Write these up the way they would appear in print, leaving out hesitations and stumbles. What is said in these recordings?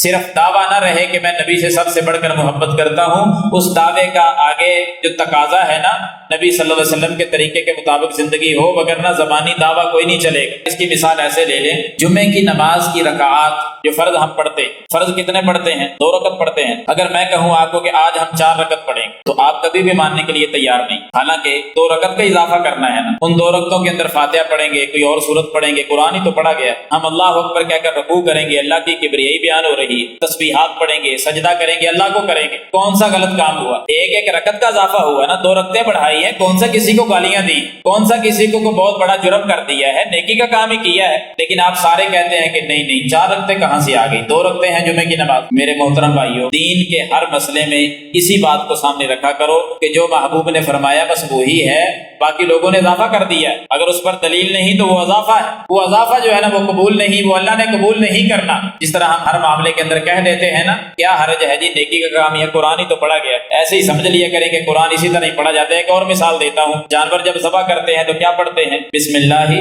صرف دعویٰ نہ رہے کہ میں نبی سے سب سے بڑھ کر محبت کرتا ہوں، اس دعوے کا آگے جو تقاضا ہے نا نبی صلی اللہ علیہ وسلم کے طریقے کے مطابق زندگی ہو، وگرنہ زبانی دعویٰ کوئی نہیں چلے گا۔ اس کی مثال ایسے لے لیں، جمعے کی نماز کی رکعات جو فرض ہم پڑھتے، فرض کتنے پڑھتے ہیں؟ 2 رکعت پڑھتے ہیں۔ اگر میں کہوں آپ کو کہ آج ہم 4 رکعت پڑھیں تو آپ کبھی بھی ماننے کے لیے تیار نہیں، حالانکہ 2 رکعت کا اضافہ کرنا ہے نا۔ ان 2 رکعتوں کے اندر فاتحہ پڑھیں گے، کوئی اور سورت پڑھیں گے، قرآن ہی تو پڑھا گیا۔ ہم اللہ اکبر کہہ کر رکوع کریں گے، اللہ کی کبریائی بیان ہو رہی ہے، تسبیحات پڑھیں گے، سجدہ کریں گے، اللہ کو کریں گے۔ کون سا غلط کام ہوا؟ ایک رکعت کا اضافہ ہوا نا، 2 رکعتیں بڑھائی ہیں، کون سا کسی کو گالیاں دی، کون سا کسی کو بہت بڑا جرم کر دیا ہے، نیکی کا کام ہی کیا ہے۔ لیکن آپ سارے کہتے ہیں کہ نہیں نہیں 4 رکعتیں کہاں سے آ گئی، 2 رکعتیں ہیں جمعے کی نماز۔ میرے محترم بھائیوں، دین کے ہر مسئلے میں اسی بات کو سامنے رکھا کرو کہ جو محبوب نے فرمایا بس وہی ہے، باقی لوگوں نے اضافہ کر دیا ہے۔ اگر اس پر دلیل نہیں تو وہ اضافہ ہے، وہ اضافہ جو ہے نا وہ قبول نہیں، وہ اللہ نے قبول نہیں کرنا۔ جس طرح ہم ہر معاملے کے اندر کہہ دیتے ہیں نا کیا حرج ہے جی، نیکی کا کام یہ قرآن ہی تو پڑھا گیا ہے، ایسے ہی سمجھ لیا کریں کہ قرآن اسی طرح نہیں پڑھا جاتا ہے۔ ایک اور مثال دیتا ہوں، جانور جب ذبح کرتے ہیں تو کیا پڑھتے ہیں؟ بسم اللہ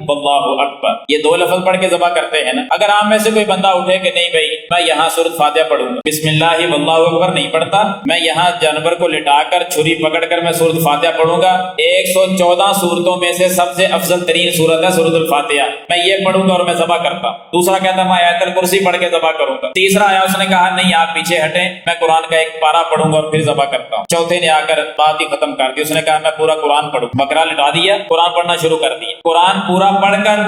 واللہ اکبر، یہ 2 لفظ پڑھ کے ذبح کرتے ہیں نا۔ اگر آپ میں سے کوئی بندہ اٹھے کہ نہیں بھائی میں یہاں سورۃ فاتحہ پڑھوں گا، بسم اللہ واللہ اکبر نہیں پڑھتا، میں یہاں جانور کو لٹا کر چھری پکڑ کر میں سورۃ فاتحہ پڑھوں گا، 114 سورتوں میں سے سب سے افضل ترین سورت ہے سورۃ الفاتحہ، میں یہ پڑھوں گا اور میں ذبح کرتا ہوں۔ دوسرا کہتا میں آیت الکرسی پڑھ کے ذبح کروں گا۔ تیسرا آیا اس نے کہا نہیں آپ پیچھے ہٹیں، میں قرآن کا ایک پارہ پڑھوں گا اور پھر ذبح کرتا ہوں۔ چوتھے نے آ کر بات ہی ختم کر دی، اس نے کہا میں پورا قرآن پڑھوں، بکرا لٹا دیا، قرآن پڑھنا شروع کر دیا۔ قرآن پورا پڑھ کر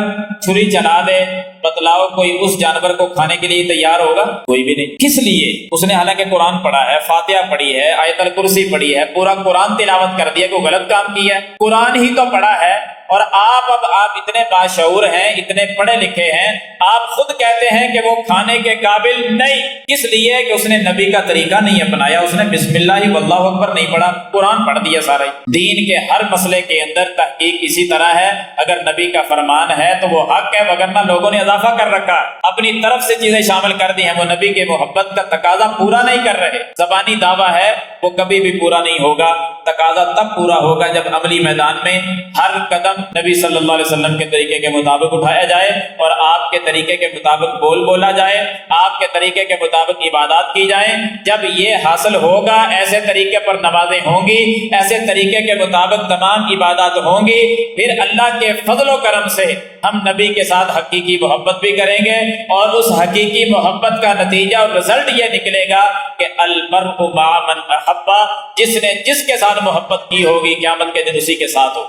چھری چلا دے، بتلاؤ کوئی اس جانور کو کھانے کے لیے تیار ہوگا؟ کوئی بھی نہیں۔ کس لیے؟ اس نے حالانکہ قرآن پڑھا ہے، فاتحہ پڑھی ہے، آیت الکرسی پڑھی ہے، پورا قرآن تلاوت کر دیا، کوئی غلط کام کیا ہے؟ قرآن ہی تو پڑھا ہے۔ اور آپ اتنے باشعور ہیں، اتنے پڑھے لکھے ہیں، آپ خود کہتے ہیں کہ وہ کھانے کے قابل نہیں، کس لیے کہ اس نے نبی کا طریقہ نہیں اپنایا، اس نے بسم اللہ واللہ اکبر نہیں پڑھا، قرآن پڑھ دیا سارا۔ دین کے ہر مسئلے کے اندر تحقیق اسی طرح ہے، اگر نبی کا فرمان ہے تو وہ حق ہے، وگرنہ لوگوں نے اضافہ کر رکھا، اپنی طرف سے چیزیں شامل کر دی ہیں، وہ نبی کے محبت کا تقاضا پورا نہیں کر رہے۔ زبانی دعویٰ ہے وہ کبھی بھی پورا نہیں ہوگا، تقاضا تب پورا ہوگا جب عملی میدان میں ہر قدم نبی صلی اللہ علیہ وسلم کے طریقے کے مطابق اٹھایا جائے اور آپ کے طریقے کے مطابق بولا جائے، آپ کے طریقے کے مطابق عبادات کی جائیں۔ جب یہ حاصل ہوگا، ایسے طریقے پر نمازیں ہوں گی، ایسے طریقے کے مطابق تمام عبادات ہوں گی، پھر اللہ کے فضل و کرم سے ہم نبی کے ساتھ حقیقی محبت بھی کریں گے، اور اس حقیقی محبت کا نتیجہ اور رزلٹ یہ نکلے گا کہ المرء مع من احب، جس نے جس کے ساتھ محبت کی ہوگی قیامت کے دن اسی کے ساتھ ہو۔